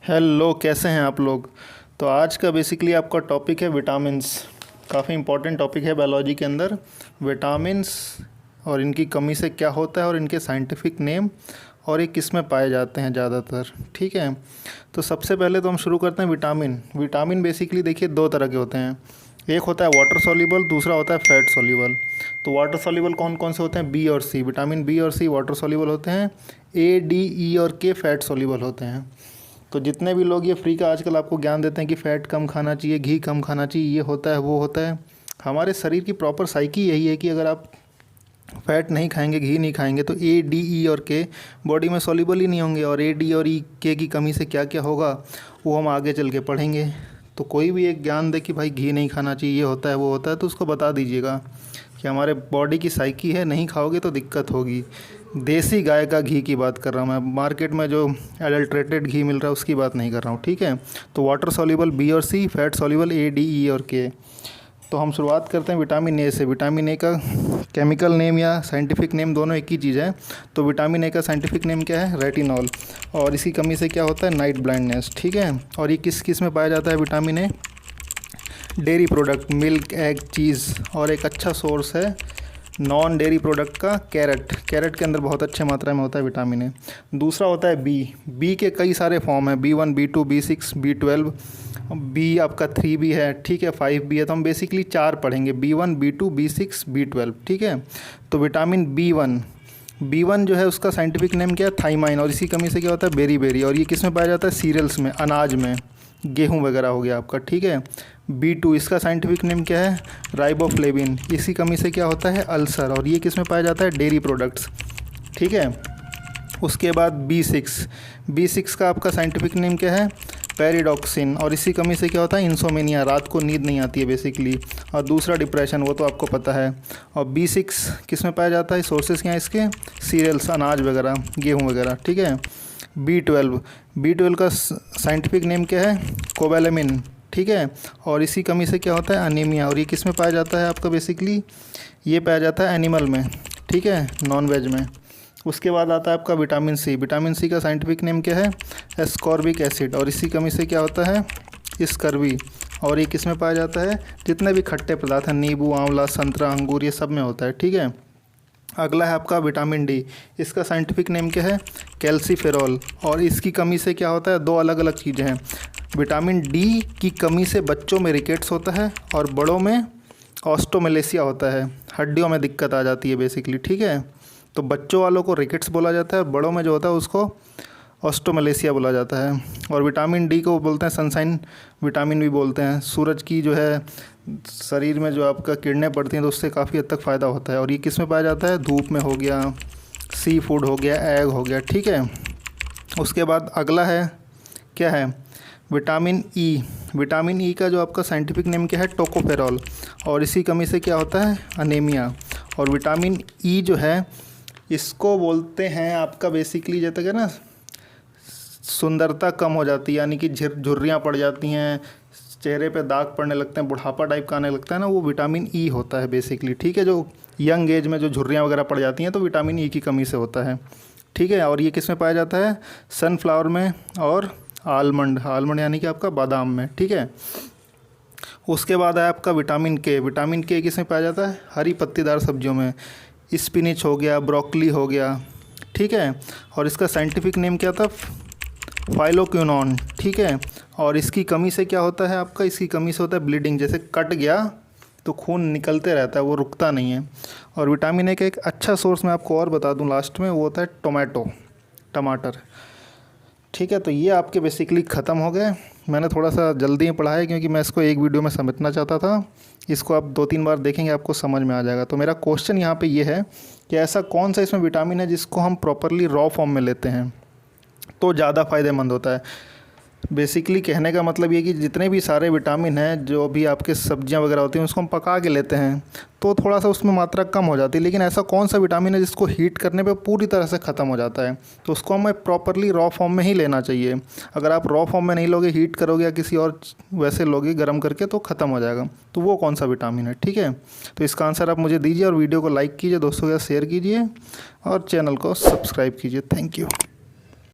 Hello, कैसे हैं आप लोग। तो आज का बेसिकली आपका टॉपिक है विटामिन्स। काफ़ी इंपॉर्टेंट टॉपिक है बायोलॉजी के अंदर। विटामिन्स और इनकी कमी से क्या होता है और इनके साइंटिफिक नेम और ये किस में पाए जाते हैं ज़्यादातर। ठीक है, तो सबसे पहले तो हम शुरू करते हैं विटामिन। विटामिन बेसिकली देखिए दो तरह के होते हैं, एक होता है वाटर सॉल्युबल, दूसरा होता है फैट सॉल्युबल। तो वाटर सॉल्युबल कौन कौन से होते हैं? बी और सी। विटामिन बी और सी वाटर सॉल्युबल होते हैं। ए, डी, ई और के फैट सॉल्युबल होते हैं। तो जितने भी लोग ये फ्री का आजकल आपको ज्ञान देते हैं कि फ़ैट कम खाना चाहिए, घी कम खाना चाहिए, ये होता है वो होता है, हमारे शरीर की प्रॉपर साइकी यही है कि अगर आप फ़ैट नहीं खाएंगे, घी नहीं खाएंगे तो ए, डी, ई और के बॉडी में सॉल्युबल ही नहीं होंगे। और ए, डी और ई, के की कमी से क्या क्या होगा वो हम आगे चल के पढ़ेंगे। तो कोई भी एक ज्ञान दे कि भाई घी नहीं खाना चाहिए, ये होता है वो होता है, तो उसको बता दीजिएगा कि हमारे बॉडी की साइकी है, नहीं खाओगे तो दिक्कत होगी। देसी गाय का घी की बात कर रहा हूँ मैं, मार्केट में जो एडल्ट्रेटेड घी मिल रहा है उसकी बात नहीं कर रहा हूँ। ठीक है, तो वाटर सॉल्युबल बी और सी, फैट सॉल्युबल ए, डी, ई और के। तो हम शुरुआत करते हैं विटामिन ए से। विटामिन ए का केमिकल नेम या साइंटिफिक नेम दोनों एक ही चीज़ है। तो विटामिन ए का साइंटिफिक नेम क्या है? रेटिनॉल। और इसकी कमी से क्या होता है? Night blindness. ठीक है, और ये किस किस में पाया जाता है vitamin A? Dairy product, milk, egg, cheese. और एक अच्छा सोर्स है नॉन डेयरी प्रोडक्ट का कैरेट। कैरेट के अंदर बहुत अच्छे मात्रा में होता है विटामिन ए। दूसरा होता है बी। बी के कई सारे फॉर्म हैं, B1, B2, B6, B12, B आपका 3 भी है, ठीक है, 5 भी है। तो हम बेसिकली 4 पढ़ेंगे, B1, B2, B6, B12। ठीक है, तो विटामिन B1 जो है उसका साइंटिफिक नेम क्या है? थाइमाइन। और इसी कमी से क्या होता है? Beriberi. और ये किस में पाया जाता है? सीरियल्स में, अनाज में, गेहूं वगैरह हो गया आपका। ठीक है, B2 इसका साइंटिफिक नेम क्या है? राइबोफ्लेविन। इसी कमी से क्या होता है? अल्सर। और ये किस में पाया जाता है? Dairy products. ठीक है, उसके बाद B6 का आपका साइंटिफिक नेम क्या है? पेरिडॉक्सिन। और इसी कमी से क्या होता है? इंसोमेनिया, रात को नींद नहीं आती है बेसिकली। और दूसरा डिप्रेशन, वो तो आपको पता है। और B6 किस में पाया जाता है? सोर्सेज क्या हैं इसके? सीरियल्स, अनाज वगैरह, गेहूँ वगैरह। ठीक है, B12 का साइंटिफिक नेम क्या है? कोबैलेमिन। ठीक है, और इसी कमी से क्या होता है? अनीमिया। और ये किस में पाया जाता है आपका? बेसिकली ये पाया जाता है एनिमल में। ठीक है, नॉन वेज में। उसके बाद आता है आपका विटामिन सी। विटामिन सी का साइंटिफिक नेम क्या है? Ascorbic acid. और इसी कमी से क्या होता है? स्कर्वी। और ये किस में पाया जाता है? जितने भी खट्टे पदार्थ हैं, नींबू, आंवला, संतरा, अंगूर, ये सब में होता है। ठीक है, अगला है आपका विटामिन डी। इसका साइंटिफिक नेम क्या है? कैल्सीफेरॉल। और इसकी कमी से क्या होता है? दो अलग अलग चीज़ें हैं। विटामिन डी की कमी से बच्चों में रिकेट्स होता है और बड़ों में ऑस्टोमेलेसिया होता है, हड्डियों में दिक्कत आ जाती है बेसिकली। ठीक है, तो बच्चों वालों को रिकेट्स बोला जाता है, बड़ों में जो होता है उसको ऑस्टोमेलेसिया बोला जाता है। और विटामिन डी को बोलते हैं सनशाइन विटामिन भी बोलते हैं। सूरज की जो है शरीर में जो आपका किरणें पड़ती हैं तो उससे काफ़ी हद तक फ़ायदा होता है। और ये किस में पाया जाता है? धूप में हो गया, सी फूड हो गया, एग हो गया। ठीक है, उसके बाद अगला है क्या है? Vitamin E. विटामिन ई का जो आपका साइंटिफिक नेम क्या है? टोकोफेरॉल। और इसी कमी से क्या होता है? अनीमिया। और विटामिन ई जो है इसको बोलते हैं आपका बेसिकली जैसे कि ना सुंदरता कम हो जाती है, यानी कि झुर्रियाँ पड़ जाती हैं, चेहरे पे दाग पड़ने लगते हैं, बुढ़ापा टाइप का आने लगता है ना, वो विटामिन ई होता है बेसिकली। ठीक है, जो यंग एज में जो झुर्रियाँ वगैरह पड़ जाती हैं तो विटामिन ई की कमी से होता है। ठीक है, और ये किस में पाया जाता है? सनफ्लावर में और आलमंड यानी कि आपका बादाम में। ठीक है, उसके बाद है आपका विटामिन के। विटामिन के किस में पाया जाता है? हरी पत्तीदार सब्जियों में, स्पिनिच हो गया, ब्रोकली हो गया। ठीक है, और इसका साइंटिफिक नेम क्या था? फाइलोक्विनोन। ठीक है, और इसकी कमी से क्या होता है आपका? इसकी कमी से होता है ब्लीडिंग, जैसे कट गया तो खून निकलते रहता है, वो रुकता नहीं है। और विटामिन ए का एक अच्छा सोर्स मैं आपको और बता दूं लास्ट में, वो होता है टमाटर। ठीक है, तो ये आपके बेसिकली ख़त्म हो गए। मैंने थोड़ा सा जल्दी में पढ़ा है क्योंकि मैं इसको एक वीडियो में समझना चाहता था। इसको आप 2-3 बार देखेंगे आपको समझ में आ जाएगा। तो मेरा क्वेश्चन यहाँ पे ये है कि ऐसा कौन सा इसमें विटामिन है जिसको हम प्रॉपरली रॉ फॉर्म में लेते हैं तो ज़्यादा फ़ायदेमंद होता है। बेसिकली कहने का मतलब ये कि जितने भी सारे विटामिन हैं जो भी आपके सब्जियां वगैरह होती हैं उसको हम पका के लेते हैं तो थोड़ा सा उसमें मात्रा कम हो जाती है, लेकिन ऐसा कौन सा विटामिन है जिसको हीट करने पे पूरी तरह से ख़त्म हो जाता है? तो उसको हमें प्रॉपरली रॉ फॉर्म में ही लेना चाहिए। अगर आप रॉ फॉर्म में नहीं लोगे, हीट करोगे या किसी और वैसे लोगे गर्म करके, तो ख़त्म हो जाएगा। तो वो कौन सा विटामिन है? ठीक है, तो इसका आंसर आप मुझे दीजिए और वीडियो को लाइक कीजिए, दोस्तों के साथ शेयर कीजिए और चैनल को सब्सक्राइब कीजिए। Thank you.